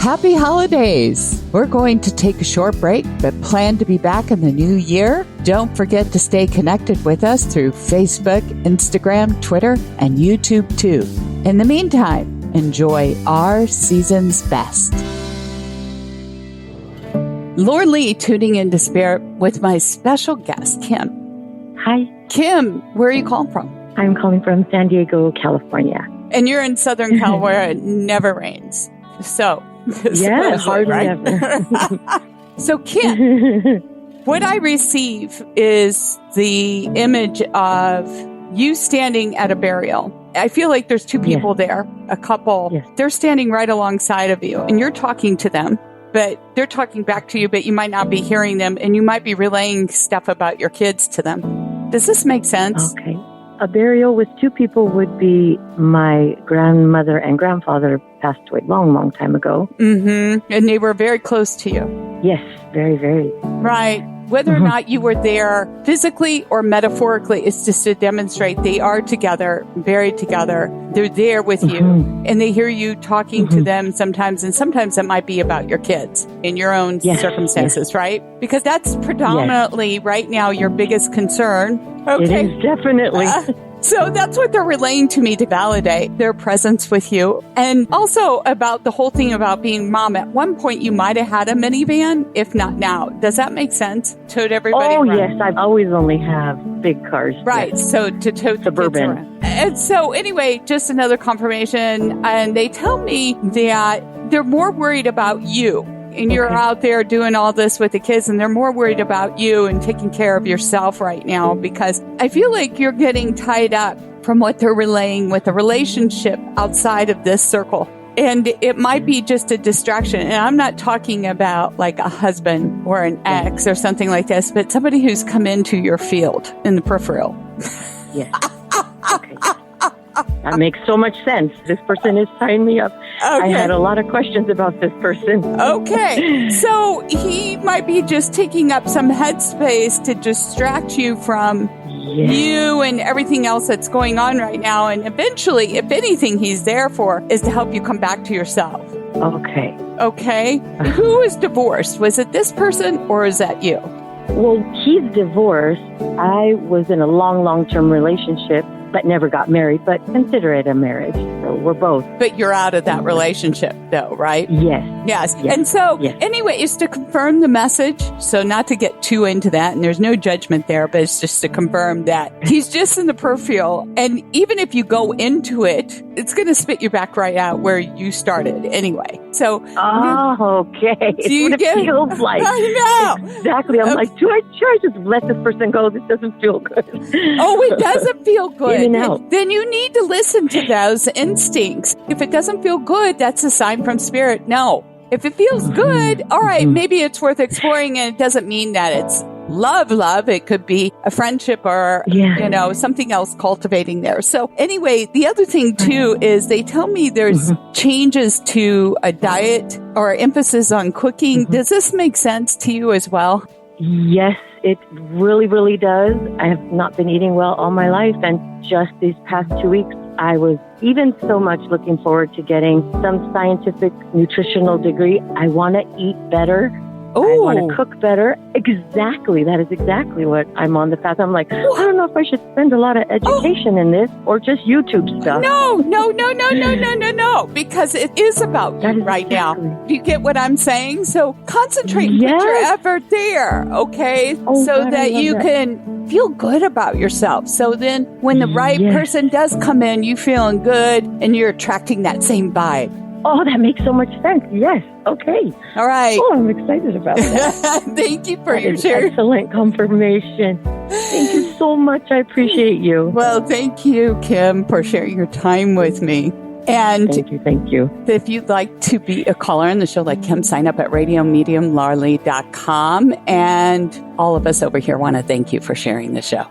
Happy holidays! We're going to take a short break, but plan to be back in the new year. Don't forget to stay connected with us through Facebook, Instagram, Twitter, and YouTube too. In the meantime, enjoy our season's best. Lauren Lee tuning into Spirit with my special guest, Kim. Hi. Kim, where are you calling from? I'm calling from San Diego, California. And you're in Southern California. It never rains. So, yeah, hardly right? ever. So, Kim, what I receive is the image of you standing at a burial. I feel like there's two people there, a couple. Yes. They're standing right alongside of you, and you're talking to them, but they're talking back to you, but you might not be hearing them, and you might be relaying stuff about your kids to them. Does this make sense? Okay. A burial with two people would be my grandmother and grandfather passed away long time ago. Mm-hmm. And they were very close to you. Yes, very, very. Right. Whether or not you were there physically or metaphorically, it's just to demonstrate they are together, buried together. They're there with you, and they hear you talking to them sometimes, and sometimes it might be about your kids in your own circumstances, right? Because that's predominantly right now your biggest concern. Okay. It is definitely. So that's what they're relaying to me to validate their presence with you. And also about the whole thing about being mom. At one point, you might have had a minivan, if not now. Does that make sense? Tote everybody around? Yes. I've always only have big cars. Right. Yes. So to tote Suburban. the kids around. And so anyway, just another confirmation. And they tell me that they're more worried about you. And you're out there doing all this with the kids, and they're more worried about you and taking care of yourself right now, because I feel like you're getting tied up from what they're relaying with a relationship outside of this circle. And it might be just a distraction. And I'm not talking about like a husband or an ex or something like this, but somebody who's come into your field in the peripheral. Yes. Okay. That makes so much sense. This person is tying me up. I had a lot of questions about this person. Okay. So he might be just taking up some headspace to distract you from you and everything else that's going on right now. And eventually, if anything he's there for is to help you come back to yourself. Okay. Okay. Who is divorced? Was it this person or is that you? Well, he's divorced. I was in a long-term relationship, but never got married, but consider it a marriage. So we're both. But you're out of that relationship, though, right? Yes. Yes. And so, anyway, it's to confirm the message. So not to get too into that, and there's no judgment there, but it's just to confirm that he's just in the peripheral. And even if you go into it, it's going to spit you back right out where you started anyway. So, okay. Do you get it feels like? I know. Exactly. I'm like, should I just let this person go? This doesn't feel good. Oh, it doesn't feel good. In and out. Then you need to listen to those instincts. If it doesn't feel good, that's a sign from spirit. No. If it feels good, all right, maybe it's worth exploring, and it doesn't mean that it's love. It could be a friendship or, something else cultivating there. So anyway, the other thing too is they tell me there's changes to a diet or emphasis on cooking. Does this make sense to you as well? Yes, it really, really does. I have not been eating well all my life, and just these past 2 weeks, I was even so much looking forward to getting some scientific nutritional degree. I want to eat better. Ooh. I want to cook better. Exactly. That is exactly what I'm on the path. I'm like, I don't know if I should spend a lot of education in this or just YouTube stuff. No. Because it is about you right now. Do you get what I'm saying? So concentrate and put your effort there, okay? That you can feel good about yourself. So then when the right person does come in, you feeling good and you're attracting that same vibe. Oh, that makes so much sense. Yes. Okay. All right. Oh, I'm excited about that. Thank you for your share. Excellent confirmation. Thank you so much. I appreciate you. Well, thank you, Kim, for sharing your time with me. And thank you. If you'd like to be a caller on the show like Kim, sign up at radiomediumlarlee.com. And all of us over here want to thank you for sharing the show.